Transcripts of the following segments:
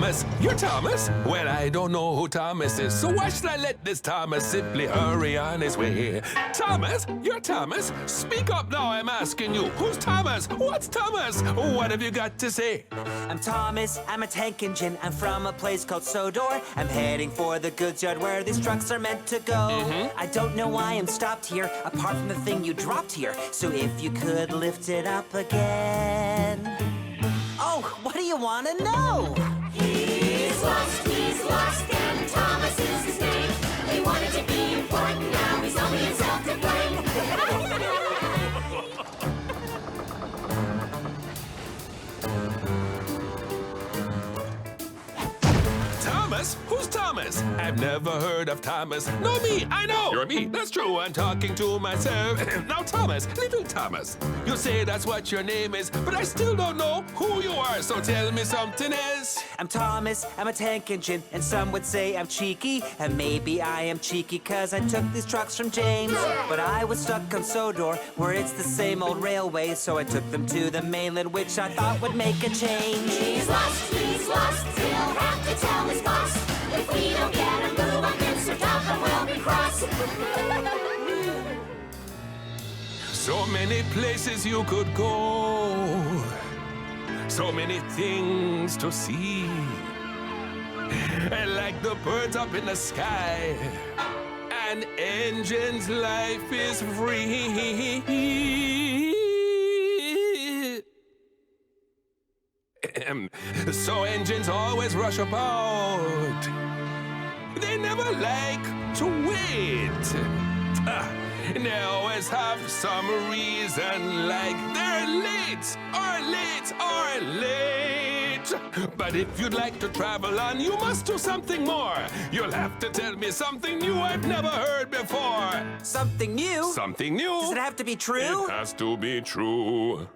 Thomas! You're Thomas? Well, I don't know who Thomas is, so why should I let this Thomas simply hurry on his way? Thomas? You're Thomas? Speak up now, I'm asking you. Who's Thomas? What's Thomas? What have you got to say? I'm Thomas, I'm a tank engine. I'm from a place called Suddery. I'm heading for the goods yard where these trucks are meant to go. I don't know why I'm stopped here, apart from the thing you dropped here. So if you could lift it up again. Oh, what do you want to know? He's lost, and Thomas is his name. He wanted to be important, now he's only himself to blame. Thomas? Who's Thomas? I've never heard of Thomas. No, me, I know. You're me. That's true. I'm talking to myself. Now, Thomas, little Thomas. You say that's what your name is, but I still don't know who you are, so tell me something else. I'm Thomas, I'm a tank engine, and some would say I'm cheeky. And maybe I am cheeky cause I took these trucks from James. But I was stuck on Suddery, where it's the same old railway, so I took them to the mainland, which I thought would make a change. He's lost, he'll have to tell his boss. If we don't get a move on Mr. Topham, we'll be cross. So many places you could go, so many things to see. And like the birds up in the sky, an engine's life is free. So engines always rush about. They never like to wait. They always have some reason, like they're late. But if you'd like to travel on, you must do something more. You'll have to tell me something new I've never heard before. Something new? Something new? Does it have to be true? It has to be true.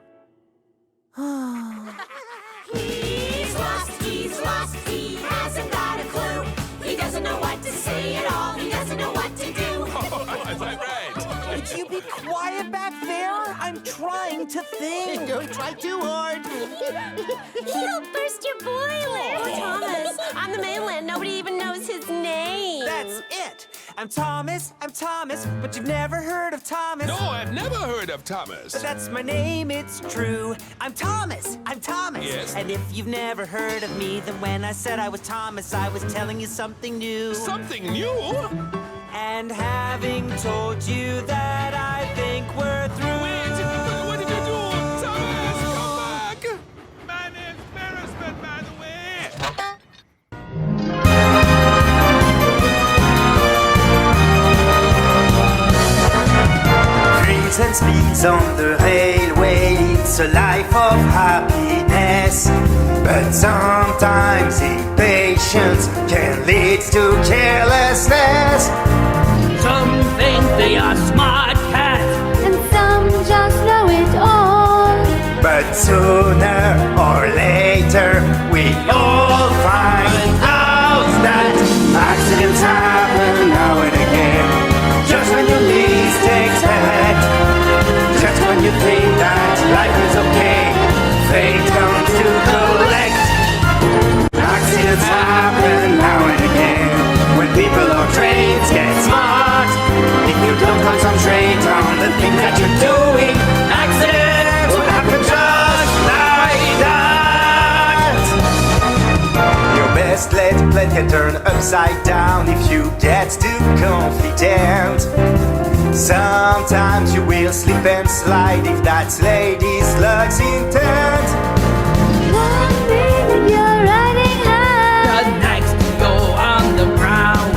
He's lost, he hasn't got a clue. He doesn't know what to say at all, he doesn't know what to do. Is that right? Would you be quiet back there? I'm trying to think. Don't try too hard. He'll burst your boiler. Oh, Thomas, on the mainland, nobody even knows his name. That's it. I'm Thomas, but you've never heard of Thomas. No, I've never heard of Thomas. But that's my name, it's true. I'm Thomas. Yes? And if you've never heard of me, then when I said I was Thomas, I was telling you something new. Something new? And having told you that, I think we're through. Wait, what did you do? Thomas, come back! My name's Beresford, by the way. Dreams and speeds on the railway, it's a life of happiness. But sometimes impatience can lead to carelessness. Some think they are smart cats, And some just know it all. But sooner or later we all find out that accidents happen now and again. Just when you least expect, just when you think that life is okay, fate comes to collect. Accidents happen now and again. When people or trains get smart, if you don't concentrate on the thing that you're doing, accidents will happen just like that. Your best laid plan can turn upside down if you get too confident. Sometimes you will slip and slide if that lady's luck's intent. One minute you're riding high. the next go on the ground.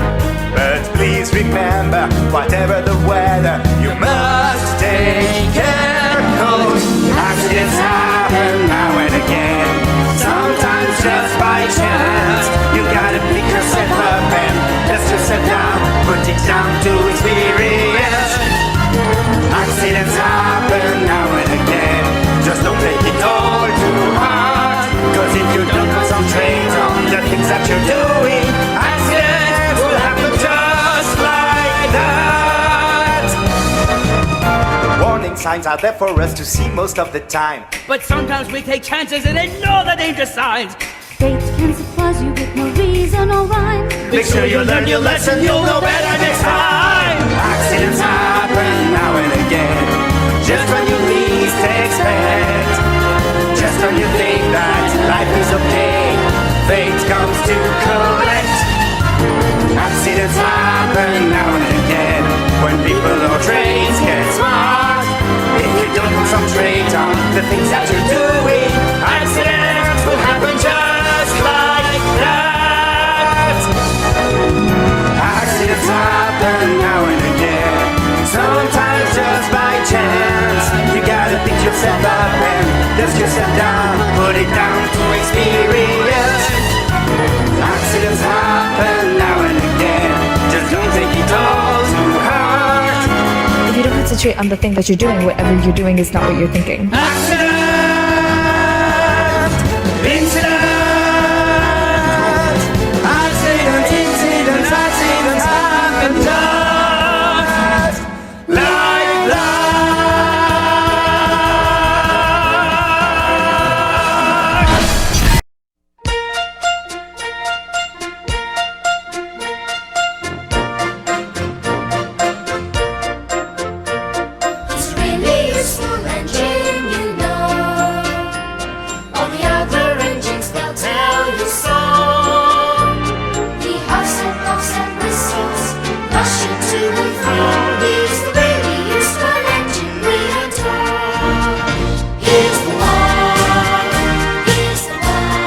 But please remember, whatever the weather, you must take care. Cause accidents happen now and again. Sometimes just by chance. You gotta pick yourself up and dust yourself down. Put it down to experience. Accidents happen now and again. Just don't take it all too hard. Cause if you don't concentrate on the things that you're doing, accidents will happen just like that. The warning signs are there for us to see most of the time. But sometimes we take chances and ignore the danger signs. Fate can surprise you with no reason or rhyme. Make sure you learn your lesson, you'll know better next time. Accidents happen now and again, just when you least expect. Just when you think that life is okay, fate comes to collect. Accidents happen now and again, when people or trains get smart. If you don't concentrate on the things that you're doing, accidents will happen just like that. Accidents happen now and again, sometimes just by chance. You gotta pick yourself up and dust yourself down, put it down to experience. Accidents happen now and again, just don't take it all too hard. If you don't concentrate on the thing that you're doing, whatever you're doing is not what you're thinking. Accident! Incident! Accident, incident, accidents happen just like that. It's really useful engine, you know. All the other engines, they'll tell you so. He huffs and puffs and whistles, rushing to and fro. He's the really useful engine we adore. He's the one, he's the one.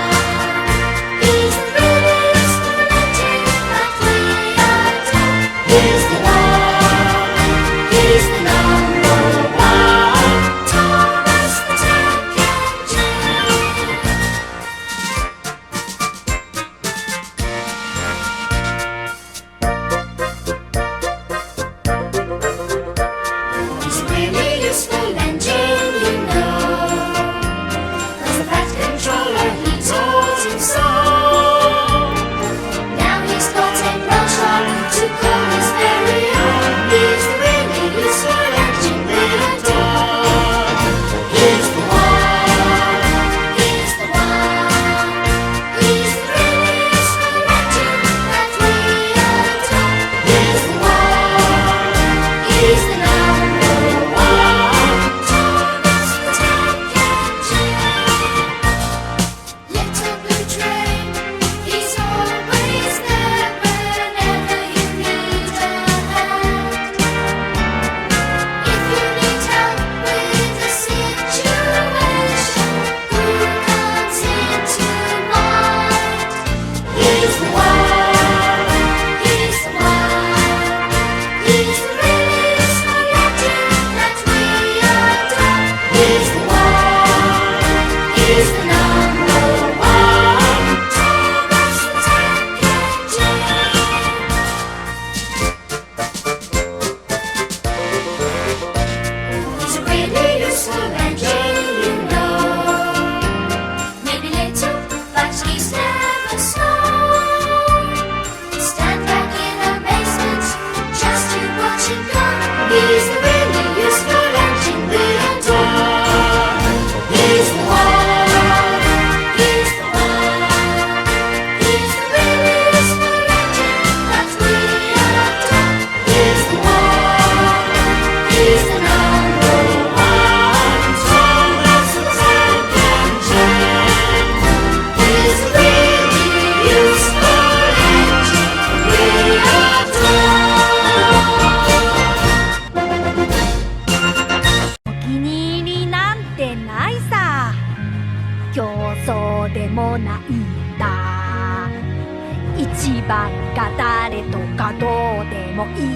He's the really useful engine that we adore. He's the one, he's the number one. Thomas the Tank Engine. He's a really useful engine, you know. As the fat controller, he told him so. Now he's got a workshop to call his very own. He's the really useful engine we adore. He's the one, he's the one. He's the really useful engine that we adore. He's the one, he's the number one. Thomas the Tank Engine. Little blue train, he's always there whenever you need a hand. If you need help with a situation, who comes into mind? He's the one, he's the one. He's the really useful engine that we adore. He's the one, he's the number one. Thomas the Tank Engine. He's a really useful engine, you know. Maybe little, but he's never slow. Stand back in amazement, just to watch him go. He's the really useful engine we adore. He's the one, he's the one. He's the really useful engine that we adore. He's the one, he's the number one. Thomas the Tank Engine. He's the really useful engine we adore. お気に入りなんてないさ。競争でもないんだ。一番が誰とかどうでもいい。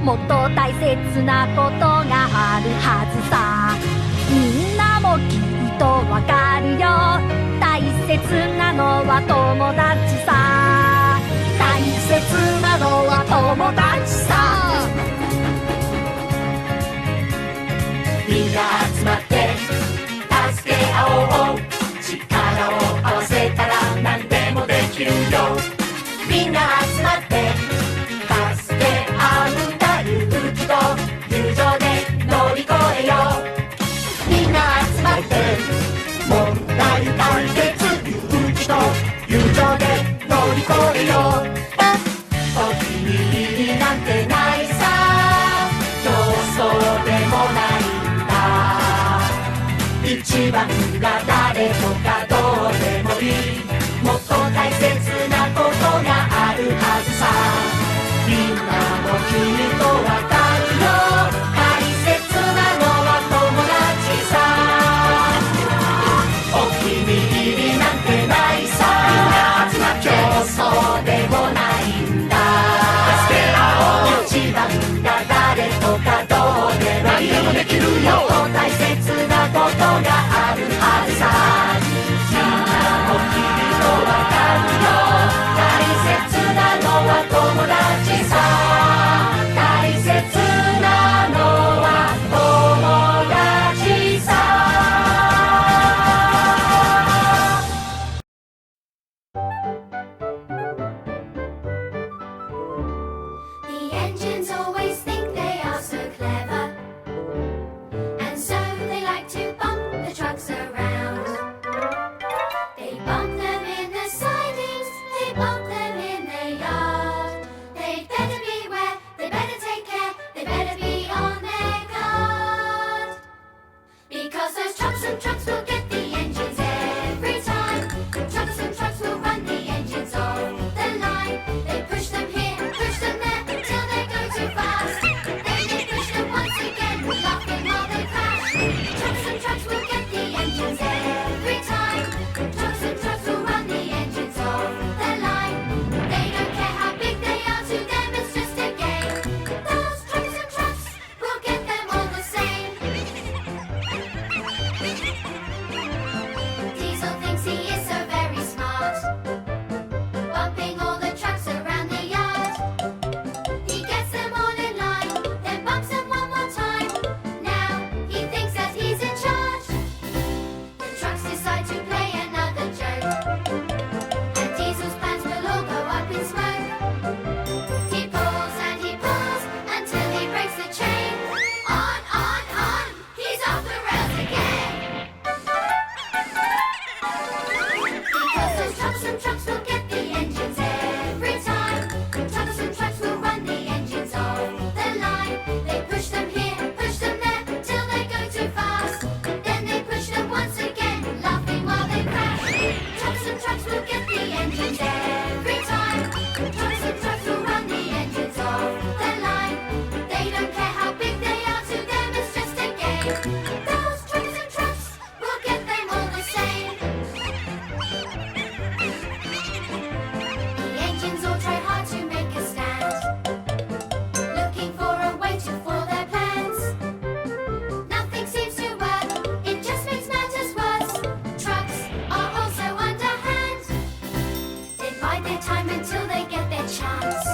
もっと大切なことがあるはずさ。みんなもきっとわかるよ。大切なのは友達さ。大切なのは友達さ。みんな集まって助け合おう。力を合わせたら何でもできるよ。みんな集まって助け合うんだ。勇気と友情で乗り越えよう。みんな集まって問題解決。勇気となんてないさ競争でもないんだ一番が誰とかどうでもいいもっと大切なことがあるはずさみんなもきっとわかるよ大切なのは友達さお気に入りなんてないさ競争でもないんだ一番が誰とかどうでもいいもっと大切なことがあるはずさみんなもきっとわかるよ大切なのは友達さ大切なのは友達さThe engines always think they are so clever, and so they like to bump the trucks around. They bump them in the sidings, they bump them in the yard. They'd better beware, they better take care, they better be on their guard. Because those trucks and trucks will get the engines every time. Trucks and trucks will run the engines off the line. They push them here, push them there, till they go too fast. Then they push them once again, laughing while they crash. Trucks and trucks will get the engines every time. Trucks and trucks will run the engines off the line. They don't care how big they are, to them it's just a game. Those trucks and trucks will get them all the same. Diesel thinks he is so very smart, bumping all the trucks around the yard. He gets them all in line, then bumps them one more time. Now he thinks that he's in charge. The trucks decide to play another joke, and Diesel's plans will all go up in smoke. He pulls until he breaks the chain. On, he's off the rails again. Because those trucks and trucks will get the engines every time. Trucks and trucks will run the engines off the line. They push them here, push them there, till they go too fast. Then they push them once again, laughing while they crash. Trucks and trucks will get the engines every time. Trucks and trucks will run the engines off the line. They don't care how big they are, to them it's just a game. Those trucks and trucks will get them all the same. The engines all try hard to make a stand, looking for a way to foil their plans. Nothing seems to work, it just makes matters worse. Trucks are also underhand. They bide their time until they get their chance.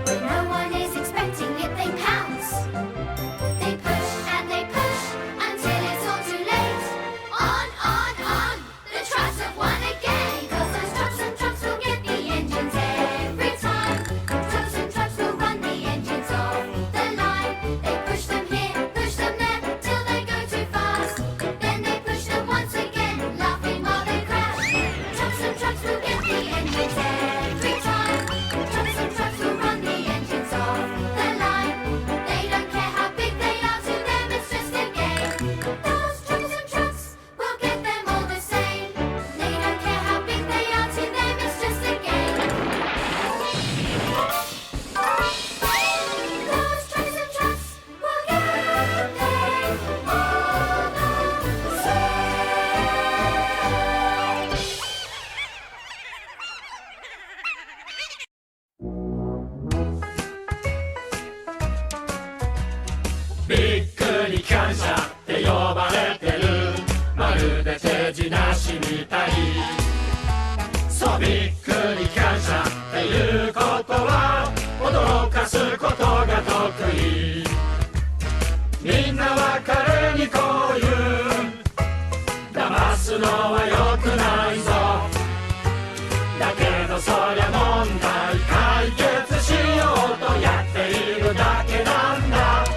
When no one is expecting it, they pounce. They push until it's all too late. On, the trucks have won again. Because those trucks and trucks will get the engines every time. Trucks and trucks will run the engines off the line. They push them here, push them there, till they go too fast. Then they push them once again, laughing while they crash. Trucks and trucks will get the engines every time. Trucks and trucks will run the engines off the line. They don't care how big they are, to them it's just a game. Those trucks and trucks will get them all the same. They don't care how big they are, to them it's just a game. Those trucks and trucks will get them all the same. びっくり機関車って呼ばれてるまるで手品師みたいそうびっくり機関車っていうことは驚かすことが得意みんなは彼にこう言う騙すのは良くないぞだけどそりゃ問題解決しようとやっているだけなんだ「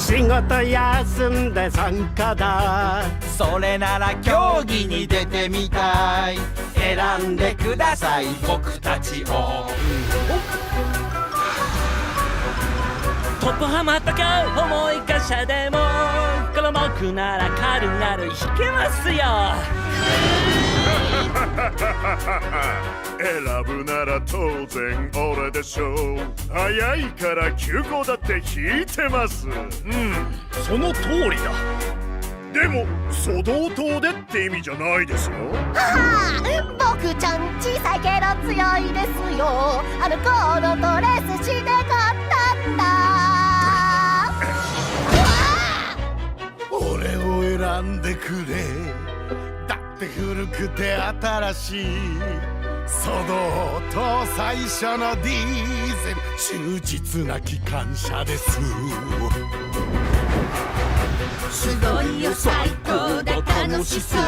仕事休んで参加だ。それなら競技に出てみたい。選んでください僕たちを。トップハマとか重い貨車でもこの僕なら軽々引けますよ。選ぶなら当然俺でしょう。早いから急行だって引いてます。その通りだ。でも粗道島でって意味じゃないですよ。はあ、僕ちゃん小さいけど強いですよ。あの頃とレースして勝ったんだ。俺を選んでくれ。だって古くて新しい粗道と最初のディーゼル。忠実な機関車です。すごいよ最高だ楽しそう。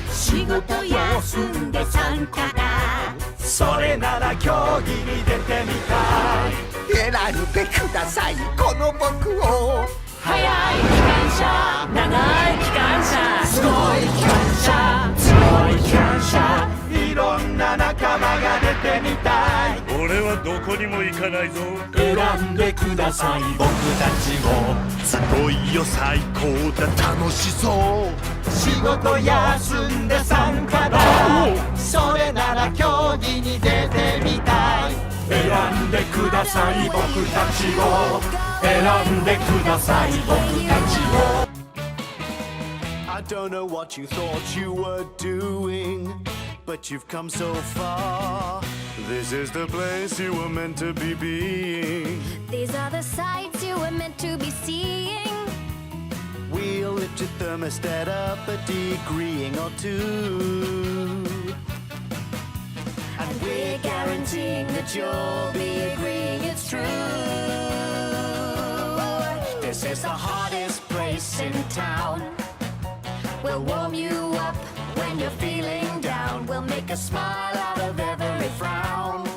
仕事休んで参加だ。それなら競技に出てみたい。選んでくださいこの僕を。速い機関車、長い機関車、すごい機関車、強い機関車、いろんな仲間が出てみたい。俺はどこにも行かないぞ。選んでください僕たちを。すごいよ最高だ楽しそう。仕事休んで参加だ。それなら競技に出てみたい。選んでください僕たちを。選んでください僕たちを。 I don't know what you thought you were doing, but you've come so far. This is the place you were meant to be being. These are the sights you were meant to be seeing. We'll lift your thermostat up a degree or two, And we're guaranteeing that you'll be agreeing it's true. This is the hottest place in town. We'll warm you up when you're feeling down. We'll make a smile out of every frown.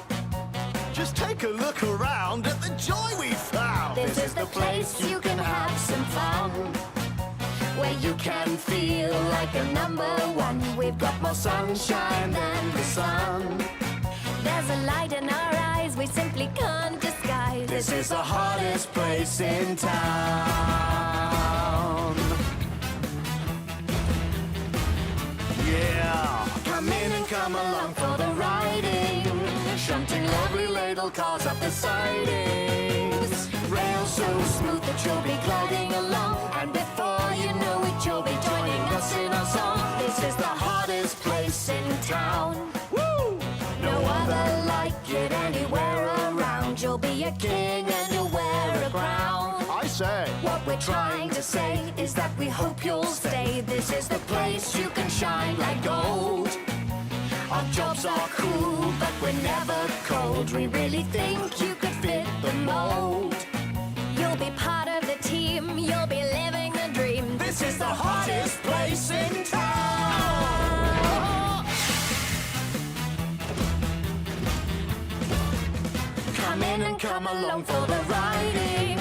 Just take a look around at the joy we found. This is the place you can have some fun, where you can feel like a number one. We've got more sunshine than the sun. There's a light in our eyes we simply can't disguise. This is the hottest place in town. Yeah, Come in and come along for the riding, shunting lovely ladle cars up the sidings. Rails so smooth that you'll be gliding along, and before you know it you'll be joining us in our song. This is the hottest place in town. Woo! No other like it anywhere around. You'll be a king and you'll wear a crown. I say. What we're trying to say is that we hope you'll stay. This is the place you can shine like gold. Our jobs are cool, but we're never cold. We really think you could fit the mold. You'll be part of the team, you'll be living the dream. This is the hottest place in town. Come in and come along for the riding,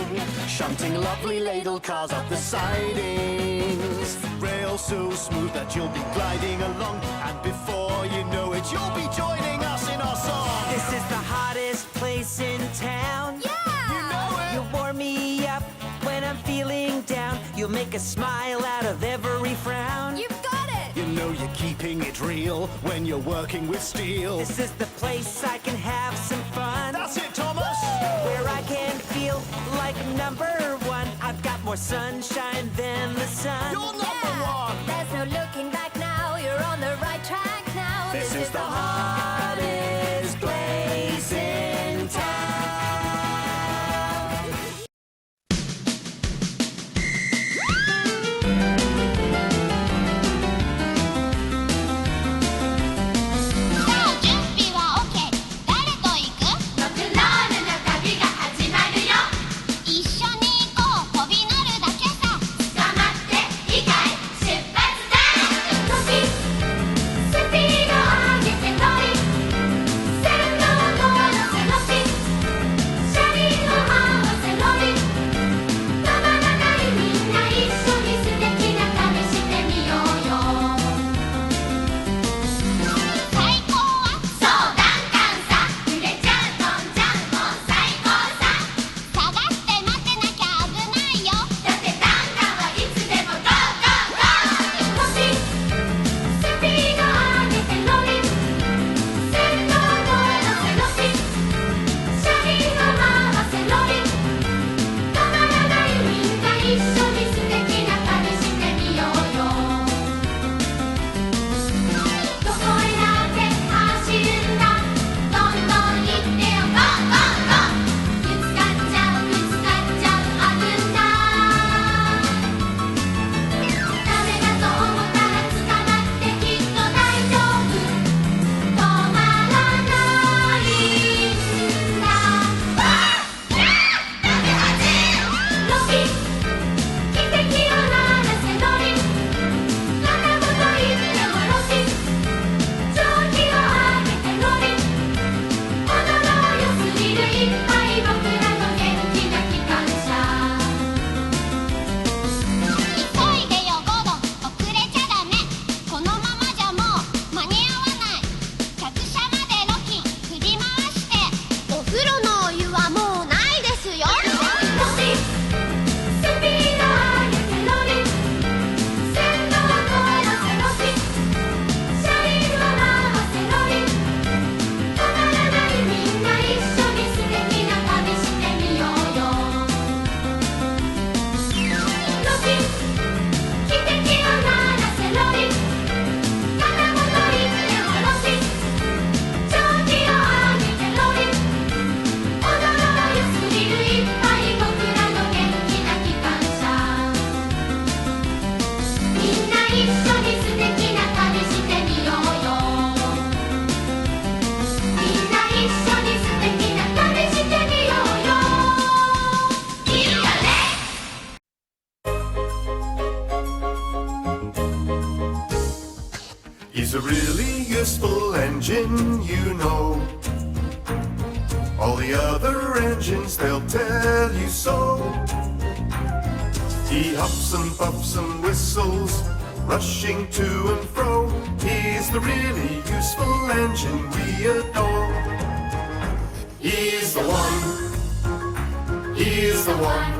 Shunting lovely ladle cars up the sidings. Rails so smooth that you'll be gliding along, and before you know it, you'll be joining us in our song. This is the hottest place in town. Yeah! You know it. You warm me up when I'm feeling down. You'll make a smile out of every frown. You've got it! You know you're keeping it real when you're working with steel. This is the place I can have some fun. That's it, Thomas. Where I can feel like number one. I've got more sunshine than the sun. You're number one. There's no looking back now, you're on the right track now. This is the hottest place in town. He's a really useful engine, you know. All the other engines, they'll tell you so. He huffs and puffs and whistles, rushing to and fro. He's the really useful engine we adore. He's the one. He's the one.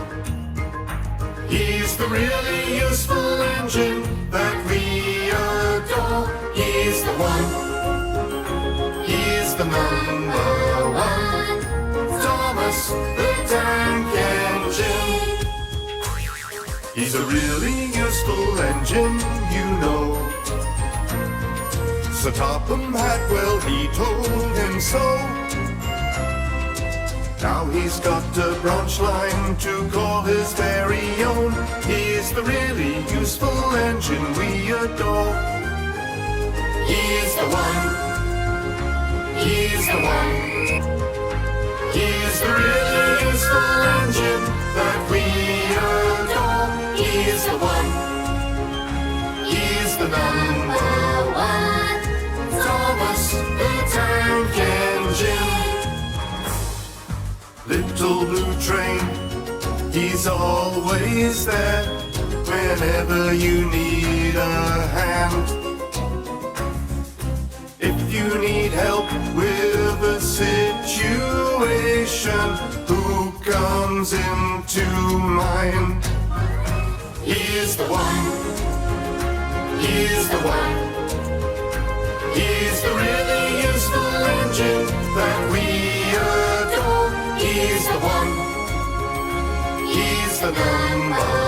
He's the really useful engine that we adore. He's the one. He's the number one. Thomas the Tank Engine. He's a really useful engine, you know. Sir Topham Hatwell, he told him so. Now he's got a branch line to call his very own. He's the really useful engine we adore. He's the one. He's the one. He's the really useful engine that we adore. He's the one. He's the number one. Thomas the Tank Engine. Little blue train, he's always there whenever you need a hand. If you need help with a situation, who comes into mind? He's the one. He's the one. He's the really useful engine that we adore. He's the one. He's the number